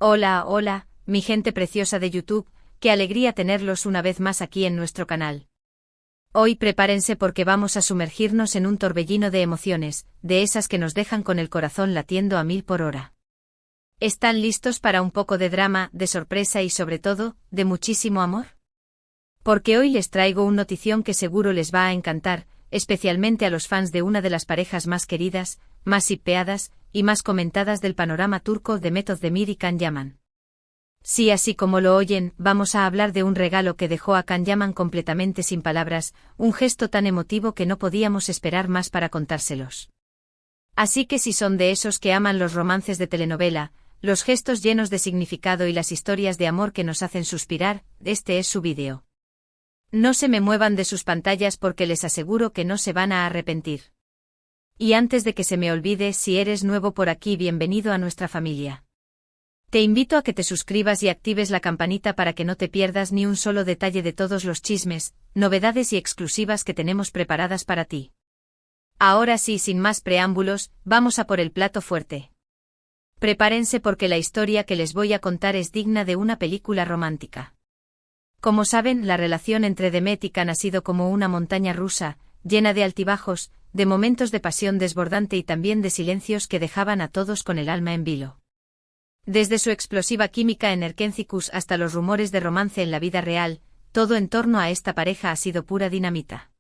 Hola, hola, mi gente preciosa de YouTube, qué alegría tenerlos una vez más aquí en nuestro canal. Hoy prepárense porque vamos a sumergirnos en un torbellino de emociones, de esas que nos dejan con el corazón latiendo a 1000 por hora. ¿Están listos para un poco de drama, de sorpresa y sobre todo, de muchísimo amor? Porque hoy les traigo una notición que seguro les va a encantar, especialmente a los fans de una de las parejas más queridas, más shippeadas y más comentadas del panorama turco Demet Özdemir y Can Yaman. Sí, así como lo oyen, vamos a hablar de un regalo que dejó a Can Yaman completamente sin palabras, un gesto tan emotivo que no podíamos esperar más para contárselos. Así que si son de esos que aman los romances de telenovela, los gestos llenos de significado y las historias de amor que nos hacen suspirar, este es su vídeo. No se me muevan de sus pantallas porque les aseguro que no se van a arrepentir. Y antes de que se me olvide, si eres nuevo por aquí, bienvenido a nuestra familia. Te invito a que te suscribas y actives la campanita para que no te pierdas ni un solo detalle de todos los chismes, novedades y exclusivas que tenemos preparadas para ti. Ahora sí, sin más preámbulos, vamos a por el plato fuerte. Prepárense porque la historia que les voy a contar es digna de una película romántica. Como saben, la relación entre Demet y Can ha sido como una montaña rusa, llena de altibajos, de momentos de pasión desbordante y también de silencios que dejaban a todos con el alma en vilo. Desde su explosiva química en Erkencikus hasta los rumores de romance en la vida real, todo en torno a esta pareja ha sido pura dinamita.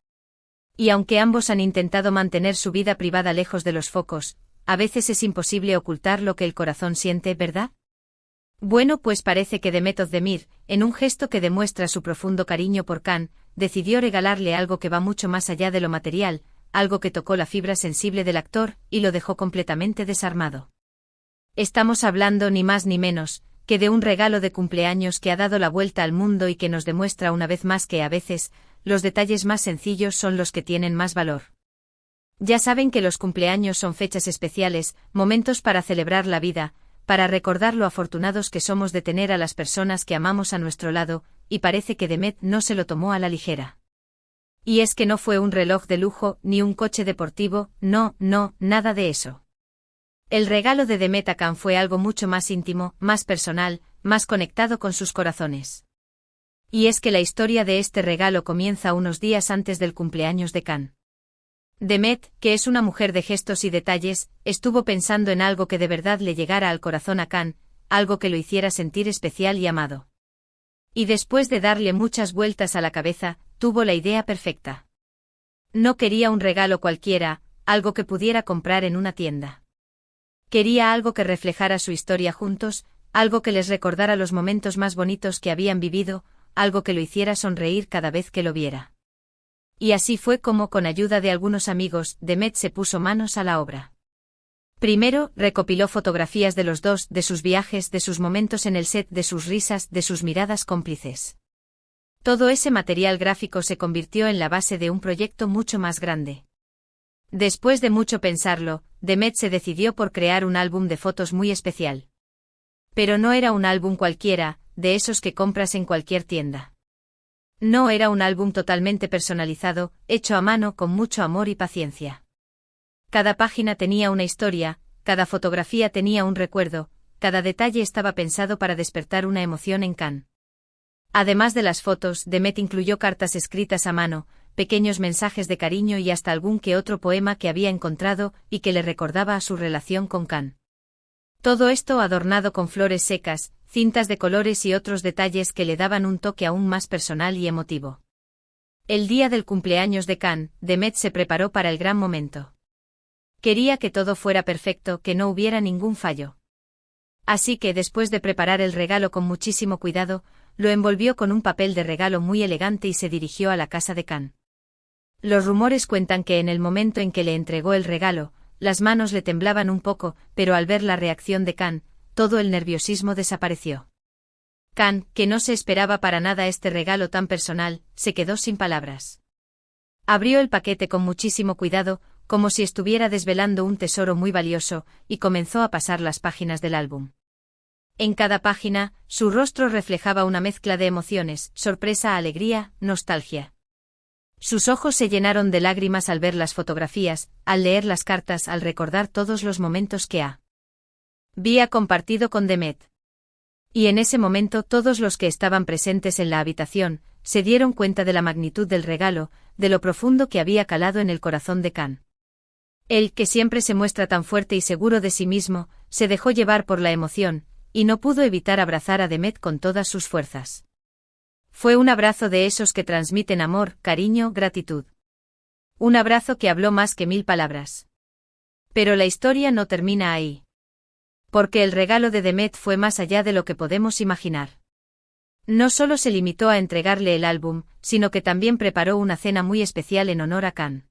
Y aunque ambos han intentado mantener su vida privada lejos de los focos, a veces es imposible ocultar lo que el corazón siente, ¿verdad? Bueno, pues parece que Demet Özdemir, en un gesto que demuestra su profundo cariño por Can, decidió regalarle algo que va mucho más allá de lo material, algo que tocó la fibra sensible del actor y lo dejó completamente desarmado. Estamos hablando ni más ni menos que de un regalo de cumpleaños que ha dado la vuelta al mundo y que nos demuestra una vez más que a veces, los detalles más sencillos son los que tienen más valor. Ya saben que los cumpleaños son fechas especiales, momentos para celebrar la vida, para recordar lo afortunados que somos de tener a las personas que amamos a nuestro lado, y parece que Demet no se lo tomó a la ligera. Y es que no fue un reloj de lujo, ni un coche deportivo, no, nada de eso. El regalo de Demet a Can fue algo mucho más íntimo, más personal, más conectado con sus corazones. Y es que la historia de este regalo comienza unos días antes del cumpleaños de Can. Demet, que es una mujer de gestos y detalles, estuvo pensando en algo que de verdad le llegara al corazón a Can, algo que lo hiciera sentir especial y amado. Y después de darle muchas vueltas a la cabeza, tuvo la idea perfecta. No quería un regalo cualquiera, algo que pudiera comprar en una tienda. Quería algo que reflejara su historia juntos, algo que les recordara los momentos más bonitos que habían vivido, algo que lo hiciera sonreír cada vez que lo viera. Y así fue como, con ayuda de algunos amigos, Demet se puso manos a la obra. Primero, recopiló fotografías de los dos, de sus viajes, de sus momentos en el set, de sus risas, de sus miradas cómplices. Todo ese material gráfico se convirtió en la base de un proyecto mucho más grande. Después de mucho pensarlo, Demet se decidió por crear un álbum de fotos muy especial. Pero no era un álbum cualquiera, de esos que compras en cualquier tienda. No, era un álbum totalmente personalizado, hecho a mano con mucho amor y paciencia. Cada página tenía una historia, cada fotografía tenía un recuerdo, cada detalle estaba pensado para despertar una emoción en Can. Además de las fotos, Demet incluyó cartas escritas a mano, pequeños mensajes de cariño y hasta algún que otro poema que había encontrado y que le recordaba a su relación con Can. Todo esto adornado con flores secas, cintas de colores y otros detalles que le daban un toque aún más personal y emotivo. El día del cumpleaños de Can, Demet se preparó para el gran momento. Quería que todo fuera perfecto, que no hubiera ningún fallo. Así que después de preparar el regalo con muchísimo cuidado, lo envolvió con un papel de regalo muy elegante y se dirigió a la casa de Can. Los rumores cuentan que en el momento en que le entregó el regalo, las manos le temblaban un poco, pero al ver la reacción de Can, todo el nerviosismo desapareció. Can, que no se esperaba para nada este regalo tan personal, se quedó sin palabras. Abrió el paquete con muchísimo cuidado, como si estuviera desvelando un tesoro muy valioso, y comenzó a pasar las páginas del álbum. En cada página, su rostro reflejaba una mezcla de emociones, sorpresa, alegría, nostalgia. Sus ojos se llenaron de lágrimas al ver las fotografías, al leer las cartas, al recordar todos los momentos que había compartido con Demet. Y en ese momento todos los que estaban presentes en la habitación se dieron cuenta de la magnitud del regalo, de lo profundo que había calado en el corazón de Khan. Él, que siempre se muestra tan fuerte y seguro de sí mismo, se dejó llevar por la emoción, y no pudo evitar abrazar a Demet con todas sus fuerzas. Fue un abrazo de esos que transmiten amor, cariño, gratitud. Un abrazo que habló más que 1000 palabras. Pero la historia no termina ahí. Porque el regalo de Demet fue más allá de lo que podemos imaginar. No solo se limitó a entregarle el álbum, sino que también preparó una cena muy especial en honor a Khan.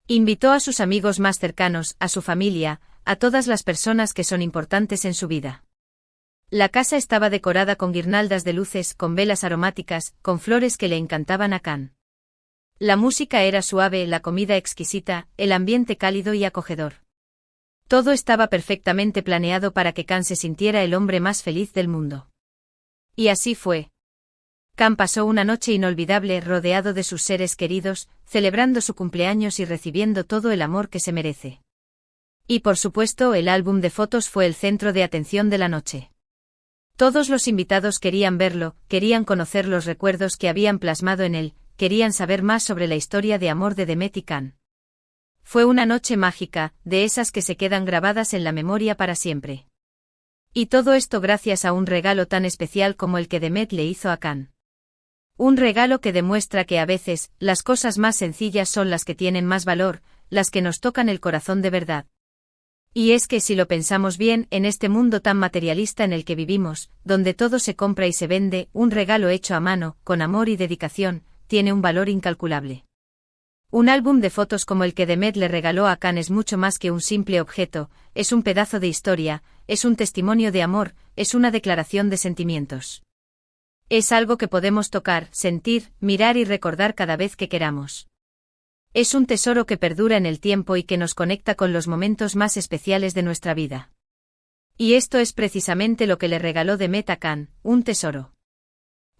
Invitó a sus amigos más cercanos, a su familia, a todas las personas que son importantes en su vida. La casa estaba decorada con guirnaldas de luces, con velas aromáticas, con flores que le encantaban a Khan. La música era suave, la comida exquisita, el ambiente cálido y acogedor. Todo estaba perfectamente planeado para que Khan se sintiera el hombre más feliz del mundo. Y así fue. Khan pasó una noche inolvidable rodeado de sus seres queridos, celebrando su cumpleaños y recibiendo todo el amor que se merece. Y por supuesto, el álbum de fotos fue el centro de atención de la noche. Todos los invitados querían verlo, querían conocer los recuerdos que habían plasmado en él, querían saber más sobre la historia de amor de Demet y Khan. Fue una noche mágica, de esas que se quedan grabadas en la memoria para siempre. Y todo esto gracias a un regalo tan especial como el que Demet le hizo a Khan. Un regalo que demuestra que a veces, las cosas más sencillas son las que tienen más valor, las que nos tocan el corazón de verdad. Y es que si lo pensamos bien, en este mundo tan materialista en el que vivimos, donde todo se compra y se vende, un regalo hecho a mano, con amor y dedicación, tiene un valor incalculable. Un álbum de fotos como el que Demet le regaló a Khan es mucho más que un simple objeto, es un pedazo de historia, es un testimonio de amor, es una declaración de sentimientos. Es algo que podemos tocar, sentir, mirar y recordar cada vez que queramos. Es un tesoro que perdura en el tiempo y que nos conecta con los momentos más especiales de nuestra vida. Y esto es precisamente lo que le regaló Demet a Khan, un tesoro.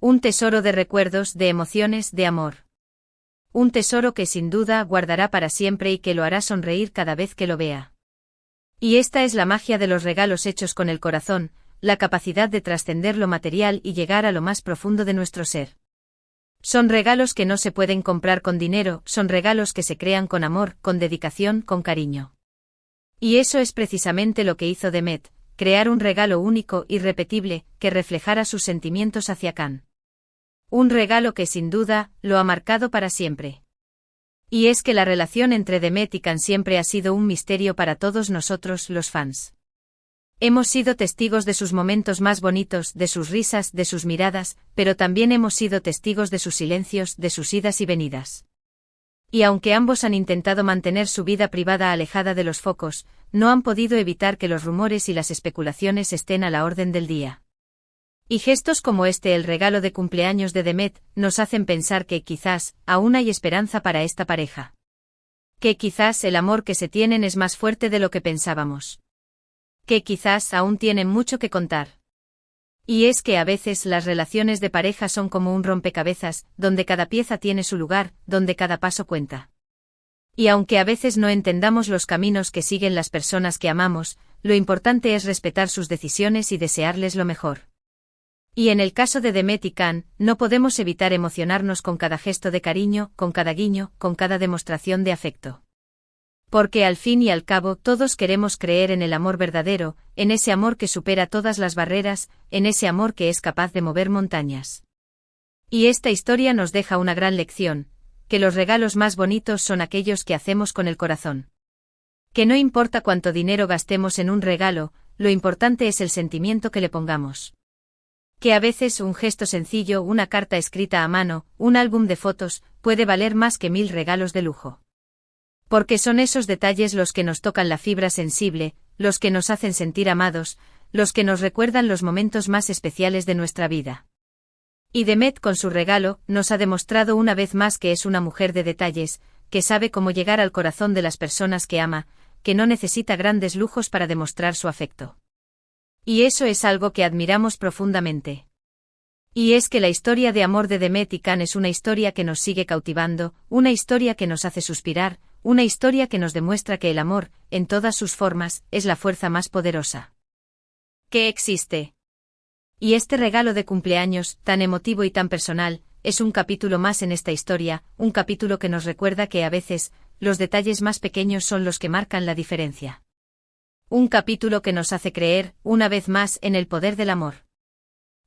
Un tesoro de recuerdos, de emociones, de amor. Un tesoro que sin duda guardará para siempre y que lo hará sonreír cada vez que lo vea. Y esta es la magia de los regalos hechos con el corazón, la capacidad de trascender lo material y llegar a lo más profundo de nuestro ser. Son regalos que no se pueden comprar con dinero, son regalos que se crean con amor, con dedicación, con cariño. Y eso es precisamente lo que hizo Demet, crear un regalo único, irrepetible, que reflejara sus sentimientos hacia Khan. Un regalo que sin duda, lo ha marcado para siempre. Y es que la relación entre Demet y Khan siempre ha sido un misterio para todos nosotros, los fans. Hemos sido testigos de sus momentos más bonitos, de sus risas, de sus miradas, pero también hemos sido testigos de sus silencios, de sus idas y venidas. Y aunque ambos han intentado mantener su vida privada alejada de los focos, no han podido evitar que los rumores y las especulaciones estén a la orden del día. Y gestos como este, el regalo de cumpleaños de Demet, nos hacen pensar que quizás, aún hay esperanza para esta pareja. Que quizás el amor que se tienen es más fuerte de lo que pensábamos. Que quizás aún tienen mucho que contar. Y es que a veces las relaciones de pareja son como un rompecabezas, donde cada pieza tiene su lugar, donde cada paso cuenta. Y aunque a veces no entendamos los caminos que siguen las personas que amamos, lo importante es respetar sus decisiones y desearles lo mejor. Y en el caso de Demet y Khan, no podemos evitar emocionarnos con cada gesto de cariño, con cada guiño, con cada demostración de afecto. Porque al fin y al cabo todos queremos creer en el amor verdadero, en ese amor que supera todas las barreras, en ese amor que es capaz de mover montañas. Y esta historia nos deja una gran lección, que los regalos más bonitos son aquellos que hacemos con el corazón. Que no importa cuánto dinero gastemos en un regalo, lo importante es el sentimiento que le pongamos. Que a veces un gesto sencillo, una carta escrita a mano, un álbum de fotos, puede valer más que 1000 regalos de lujo. Porque son esos detalles los que nos tocan la fibra sensible, los que nos hacen sentir amados, los que nos recuerdan los momentos más especiales de nuestra vida. Y Demet con su regalo, nos ha demostrado una vez más que es una mujer de detalles, que sabe cómo llegar al corazón de las personas que ama, que no necesita grandes lujos para demostrar su afecto. Y eso es algo que admiramos profundamente. Y es que la historia de amor de Demet y Khan es una historia que nos sigue cautivando, una historia que nos hace suspirar, una historia que nos demuestra que el amor, en todas sus formas, es la fuerza más poderosa que existe. Y este regalo de cumpleaños, tan emotivo y tan personal, es un capítulo más en esta historia, un capítulo que nos recuerda que a veces, los detalles más pequeños son los que marcan la diferencia. Un capítulo que nos hace creer, una vez más, en el poder del amor.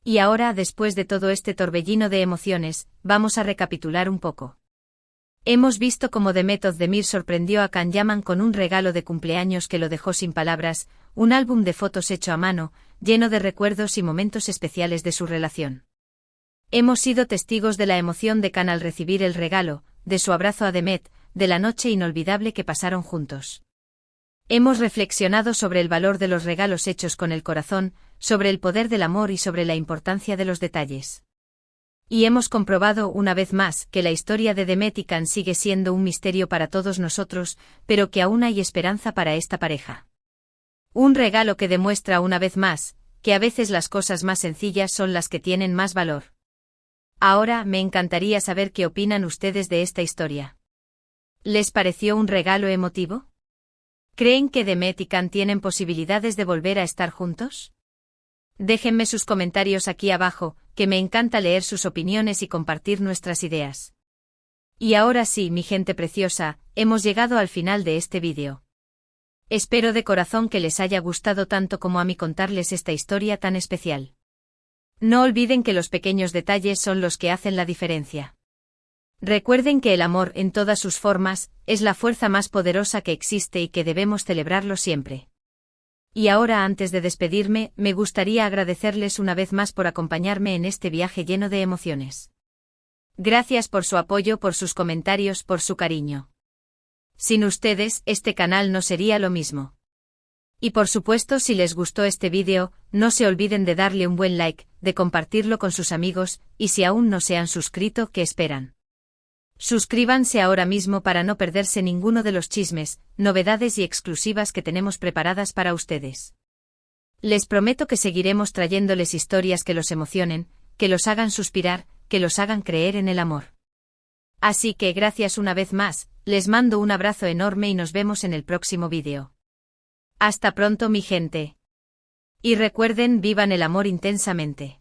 Y ahora, después de todo este torbellino de emociones, vamos a recapitular un poco. Hemos visto cómo Demet Özdemir sorprendió a Can Yaman con un regalo de cumpleaños que lo dejó sin palabras, un álbum de fotos hecho a mano, lleno de recuerdos y momentos especiales de su relación. Hemos sido testigos de la emoción de Can al recibir el regalo, de su abrazo a Demet, de la noche inolvidable que pasaron juntos. Hemos reflexionado sobre el valor de los regalos hechos con el corazón, sobre el poder del amor y sobre la importancia de los detalles. Y hemos comprobado una vez más que la historia de Demet y Can sigue siendo un misterio para todos nosotros, pero que aún hay esperanza para esta pareja. Un regalo que demuestra una vez más que a veces las cosas más sencillas son las que tienen más valor. Ahora me encantaría saber qué opinan ustedes de esta historia. ¿Les pareció un regalo emotivo? ¿Creen que Demet y Can tienen posibilidades de volver a estar juntos? Déjenme sus comentarios aquí abajo, que me encanta leer sus opiniones y compartir nuestras ideas. Y ahora sí, mi gente preciosa, hemos llegado al final de este vídeo. Espero de corazón que les haya gustado tanto como a mí contarles esta historia tan especial. No olviden que los pequeños detalles son los que hacen la diferencia. Recuerden que el amor en todas sus formas es la fuerza más poderosa que existe y que debemos celebrarlo siempre. Y ahora, antes de despedirme, me gustaría agradecerles una vez más por acompañarme en este viaje lleno de emociones. Gracias por su apoyo, por sus comentarios, por su cariño. Sin ustedes, este canal no sería lo mismo. Y por supuesto, si les gustó este vídeo, no se olviden de darle un buen like, de compartirlo con sus amigos, y si aún no se han suscrito, ¿qué esperan? Suscríbanse ahora mismo para no perderse ninguno de los chismes, novedades y exclusivas que tenemos preparadas para ustedes. Les prometo que seguiremos trayéndoles historias que los emocionen, que los hagan suspirar, que los hagan creer en el amor. Así que gracias una vez más, les mando un abrazo enorme y nos vemos en el próximo vídeo. Hasta pronto, mi gente. Y recuerden, vivan el amor intensamente.